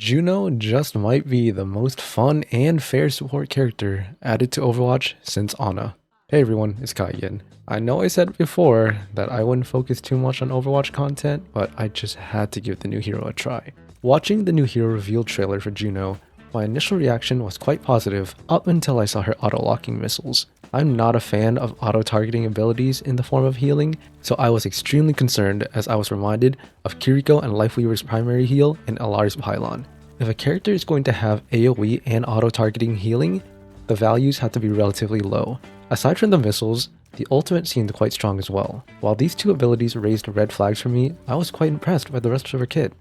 Juno just might be the most fun and fair support character added to Overwatch since Ana. Hey everyone, it's Kai again. I know I said before that I wouldn't focus too much on Overwatch content, but I just had to give the new hero a try. Watching the new hero reveal trailer for Juno, my initial reaction was quite positive up until I saw her auto-locking missiles. I'm not a fan of auto-targeting abilities in the form of healing, so I was extremely concerned as I was reminded of Kiriko and Lifeweaver's primary heal in Alar's Pylon. If a character is going to have AoE and auto-targeting healing, the values have to be relatively low. Aside from the missiles, the ultimate seemed quite strong as well. While these two abilities raised red flags for me, I was quite impressed by the rest of her kit.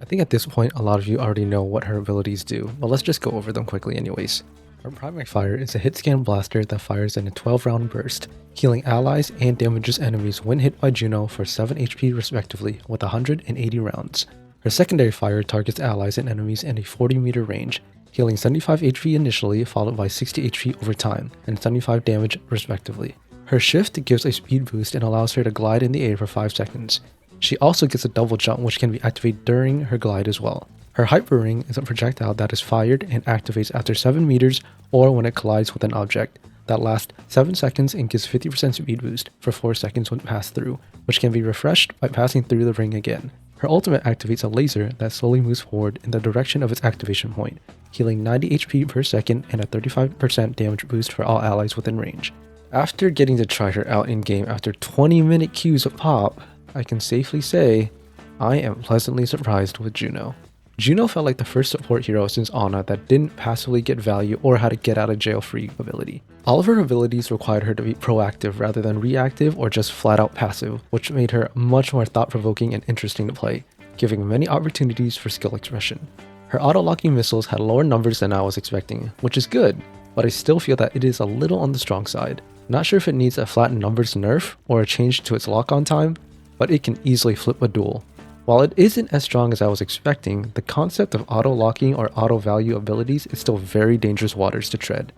I think at this point a lot of you already know what her abilities do, but let's just go over them quickly anyways. Her primary fire is a hit scan blaster that fires in a 12-round burst, healing allies and damages enemies when hit by Juno for 7 HP respectively with 180 rounds. Her secondary fire targets allies and enemies in a 40-meter range, healing 75 HP initially followed by 60 HP over time and 75 damage respectively. Her shift gives a speed boost and allows her to glide in the air for 5 seconds. She also gets a double jump which can be activated during her glide as well. Her Hyper Ring is a projectile that is fired and activates after 7 meters or when it collides with an object. That lasts 7 seconds and gives 50% speed boost for 4 seconds when passed through, which can be refreshed by passing through the ring again. Her ultimate activates a laser that slowly moves forward in the direction of its activation point, healing 90 HP per second and a 35% damage boost for all allies within range. After getting to try her out in game after 20-minute queues of pop, I can safely say I am pleasantly surprised with Juno. Juno felt like the first support hero since Ana that didn't passively get value or had a get out of jail free ability. All of her abilities required her to be proactive rather than reactive or just flat out passive, which made her much more thought-provoking and interesting to play, giving many opportunities for skill expression. Her auto-locking missiles had lower numbers than I was expecting, which is good, but I still feel that it is a little on the strong side. Not sure if it needs a flattened numbers nerf or a change to its lock-on time, but it can easily flip a duel. While it isn't as strong as I was expecting, the concept of auto-locking or auto-value abilities is still very dangerous waters to tread.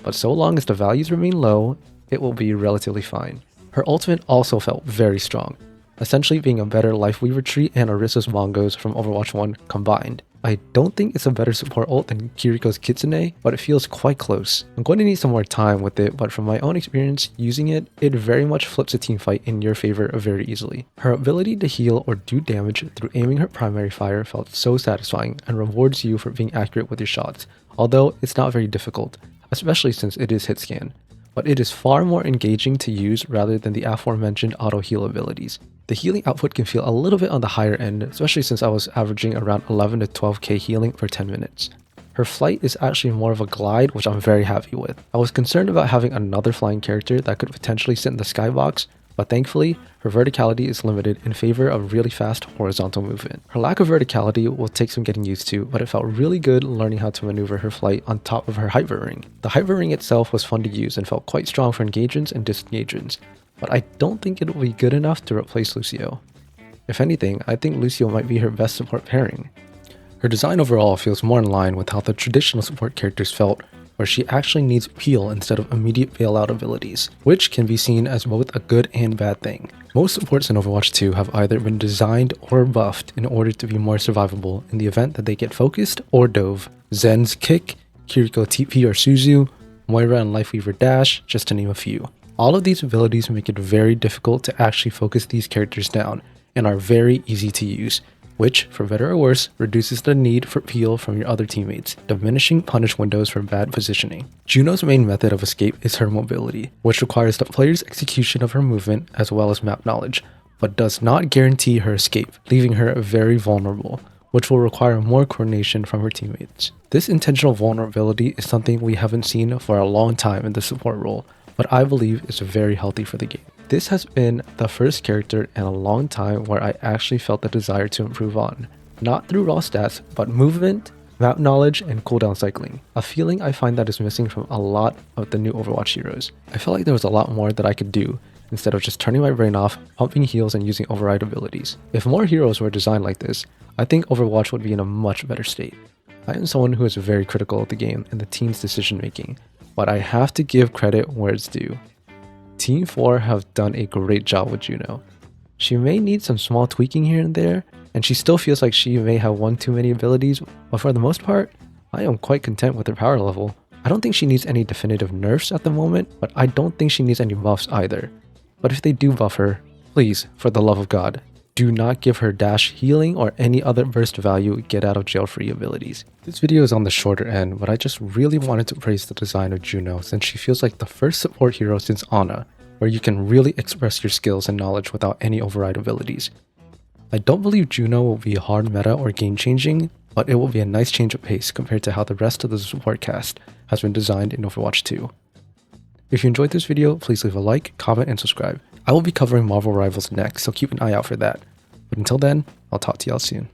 But so long as the values remain low, it will be relatively fine. Her ultimate also felt very strong, essentially being a better Lifeweaver tree and Orisa's Mongos from Overwatch 1 combined. I don't think it's a better support ult than Kiriko's Kitsune, but it feels quite close. I'm going to need some more time with it, but from my own experience using it, it very much flips a team fight in your favor very easily. Her ability to heal or do damage through aiming her primary fire felt so satisfying and rewards you for being accurate with your shots, although it's not very difficult, especially since it is hit scan. But it is far more engaging to use rather than the aforementioned auto heal abilities. The healing output can feel a little bit on the higher end, especially since I was averaging around 11 to 12k healing for 10 minutes. Her flight is actually more of a glide, which I'm very happy with. I was concerned about having another flying character that could potentially sit in the skybox, but thankfully, her verticality is limited in favor of really fast horizontal movement. Her lack of verticality will take some getting used to, but it felt really good learning how to maneuver her flight on top of her Hyper Ring. The Hyper Ring itself was fun to use and felt quite strong for engagements and disengagements, but I don't think it will be good enough to replace Lucio. If anything, I think Lucio might be her best support pairing. Her design overall feels more in line with how the traditional support characters felt, where she actually needs peel instead of immediate bailout abilities, which can be seen as both a good and bad thing. Most supports in Overwatch 2 have either been designed or buffed in order to be more survivable in the event that they get focused or dove. Zen's Kick, Kiriko TP or Suzu, Moira and Lifeweaver Dash, just to name a few. All of these abilities make it very difficult to actually focus these characters down, and are very easy to use, which, for better or worse, reduces the need for peel from your other teammates, diminishing punish windows for bad positioning. Juno's main method of escape is her mobility, which requires the player's execution of her movement as well as map knowledge, but does not guarantee her escape, leaving her very vulnerable, which will require more coordination from her teammates. This intentional vulnerability is something we haven't seen for a long time in the support role, but I believe is very healthy for the game. This has been the first character in a long time where I actually felt the desire to improve on. Not through raw stats, but movement, map knowledge, and cooldown cycling. A feeling I find that is missing from a lot of the new Overwatch heroes. I felt like there was a lot more that I could do, instead of just turning my brain off, pumping heals, and using override abilities. If more heroes were designed like this, I think Overwatch would be in a much better state. I am someone who is very critical of the game and the team's decision making, but I have to give credit where it's due. Team 4 have done a great job with Juno. She may need some small tweaking here and there, and she still feels like she may have one too many abilities, but for the most part, I am quite content with her power level. I don't think she needs any definitive nerfs at the moment, but I don't think she needs any buffs either. But if they do buff her, please, for the love of God, do not give her dash healing or any other burst value get out of jail free abilities. This video is on the shorter end, but I just really wanted to praise the design of Juno since she feels like the first support hero since Ana, where you can really express your skills and knowledge without any override abilities. I don't believe Juno will be hard meta or game changing, but it will be a nice change of pace compared to how the rest of the support cast has been designed in Overwatch 2. If you enjoyed this video, please leave a like, comment, and subscribe. I will be covering Marvel Rivals next, so keep an eye out for that. But until then, I'll talk to y'all soon.